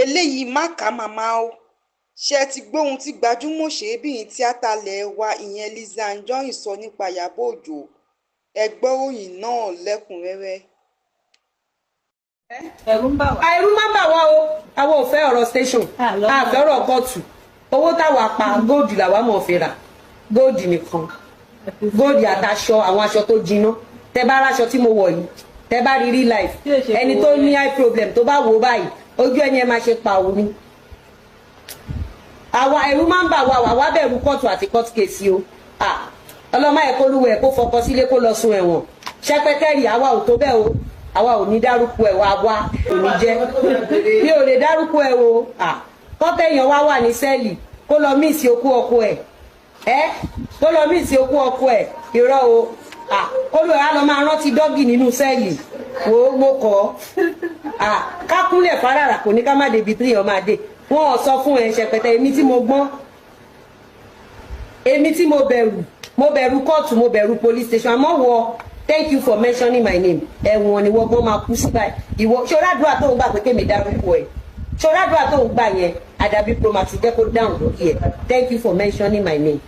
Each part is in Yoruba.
eléyìí má kà màmá o. Ṣé ti gbóhun tí gbajúmọ̀ òṣèrébìnrin tíátà ilẹ̀ wa ìyẹn Lizzy Anjorin sọ nípa Ìyábọ̀ Òjó? Ẹ gbọ́ ìròyìn náà lẹ́kùnrẹ́rẹ́. Ẹ̀rù ń bà wá. Ẹ̀rù má bà wá o. Àwọn ò fẹ́ ọ̀rọ̀ station. A fẹ́ ọ̀rọ̀ kóòtù. Owó táwa pa góòdù làwa mọ̀ fi rà. Góòdù nìkan. Góòdù àtàṣọ àwọn aṣọ tó jiná. Tẹ bá ráṣọ tí mo wọ̀ yìí. Tẹ bá rí real life. Ẹni tó ní eye problem tó bá wò báyìí. Ojú ẹni ẹ máa ṣe pàwọ́ ni. Àwa ẹ̀rù máa ń bà wá wá bẹ̀rù kóòtù àti court case o. Ọlọ́mọ ẹ̀ kó lúwẹ̀ kó fọkọ sílé kó lọ sùn ẹ̀wọ̀n. Ṣẹ́pẹ́tẹ́rì àwa ò tó bẹ́ẹ̀ o. Àwa ò ní dárúkọ ẹ̀ wá ò ní jẹ́. Mi ò lè dárúkọ ẹ̀ o. Kọ́tẹ̀yàn wá wà ní sẹ́ẹ̀lì kó lọ mí ìsì okú ọkọ ẹ̀. Kó lọ mí ìsì okú ọkọ ẹ̀ irọ́ o. Kó lóye á lọ máa rántí dọ́gì nínú sẹ́ẹ̀lì. Wo mo kọ́. Kákúnlẹ̀ fárárà kò ní ká má débi tí èèyàn máa dé. Wọ́n ò sọ fún ẹ Ṣẹpẹtẹ èmi tí mo gbọ́n. Èmi tí mo bẹ̀rù kóòtù mo bẹ̀rù police station àmọ́ wọ. Thank you for mentioning my name. Ẹ̀wọ̀n ni wọ́n gbọ́n máa kú sí báyìí. Ìwọ ṣọ́ràdúrà tó ń gbà pé kémi dárúkọ ẹ̀. Ṣọ́ràdúrà tó ń gbà yẹn àdàbí promax jẹ́ kó dáhùn lórí ẹ̀. Thank you for mentioning my name.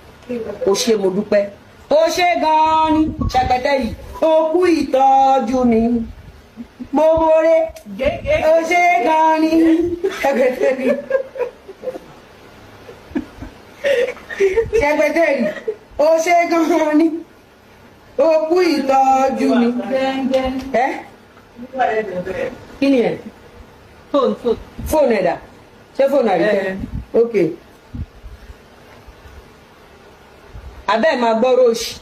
O ṣé mo dúpẹ́. O ṣé gan-an ni Ṣẹpẹtẹ yìí. O kú ìtọ́jú mi. Mo wọlé. O ṣé gan-an ni Ṣẹpẹtẹ yìí. Ṣẹpẹtẹ yìí. O ṣé gan-an ni. Ó kú ìtọ́jú mi. Kí ni ẹ̀? Fóònù ẹ̀dà. Ṣé fóònù àríkẹ́? Ok. Abẹ́ máa gbọ́rọ̀ òṣì.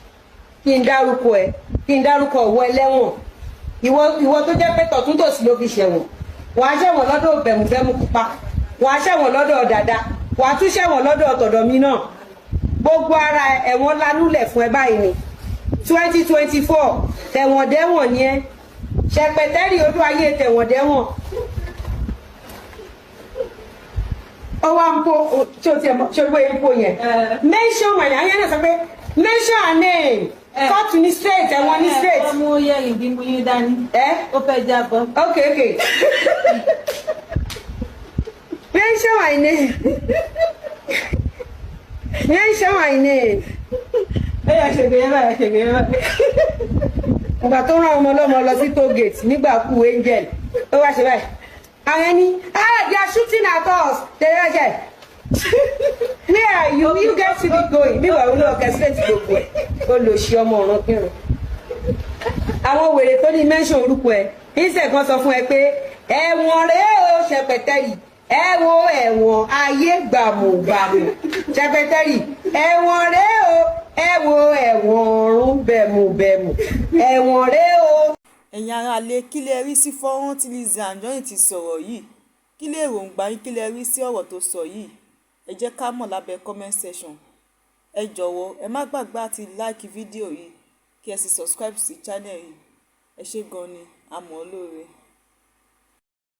Kí n dárúkọ ẹ̀. Kí n dárúkọ ọ̀wọ́ ẹlẹ́wọ̀n. Ìwọ tó jẹ́ pé tọ̀túntòsì ló fi ṣẹ̀wọ̀n. Wàá ṣẹ̀wọ̀n lọ́dọ̀ bẹ̀mùbẹ́mù pupa. Wàá ṣẹ̀wọ̀n lọ́dọ̀ dàda. Wàá tún ṣẹ̀wọ̀n lọ́dọ̀ tọ̀dọ̀ mi náà. Gbogbo ara ẹ̀wọ̀n lanúlẹ̀ fún ẹ báyìí ni. 2024 tẹ̀wọ̀n dẹ́wọ̀n ni ẹ́ Ṣẹpẹtẹ́rì olú ayé tẹ̀wọ̀n dẹ́wọ̀n ó wá ń po tí o ti ṣe gbé epo yẹn mention my name ayé náà sọ pé mention her name kóòtù ní straight ẹ̀wọ̀n ní straight. Ọmọ yẹ ìdí mú yín dání. Ó fẹ́ jábọ́. Ok mention my name mention my name. Ẹ̀yà ṣègbéyẹ́ báyìí ṣègbéyẹ́ báyìí. Ìgbà tó rán ọmọ ọlọ́mọ lọ sí toll gate nígbà kú angel ó wá ṣe báyìí. Àwọn ẹni they are shooting at us. Tẹ̀lé ẹ̀jẹ̀. Where are you? You get to be going. Bí wàá wúlò orchestrate gbogbo ẹ̀. Ó lò ṣe ọmọ ọ̀ràn kírun. Àwọn wèrè tó ní mention orúkọ ẹ̀. Ìṣẹ̀ kan sọ fún ẹ pé ẹ̀wọ̀n rèé o Ṣẹpẹtẹ yìí. Ẹ wo ẹ̀wọ̀n ayé gbàmùgbàmù Ṣẹpẹtẹ yìí. Ẹ̀wọ̀n rèé o. Ẹ wo ẹ̀wọ̀n ọ̀run bẹ̀mùbẹ̀mù ẹ̀wọ̀n rẹ o. Ẹ̀yin aráalé kí lẹ rí sí fọ́nrán tí Lizzy Anjorin ti sọ̀rọ̀ yìí? Kí lè èròǹgbà yín kí lẹ rí sí ọ̀rọ̀ tó sọ yìí? Ẹ jẹ́ ká mọ̀ lábẹ́ comment section. Ẹ jọ̀wọ́ ẹ má gbàgbé àti like fídíò yìí kí ẹ sì subscribe sí channel yìí. Ẹ ṣé gan ni, a mọ̀ ọ́ lóore.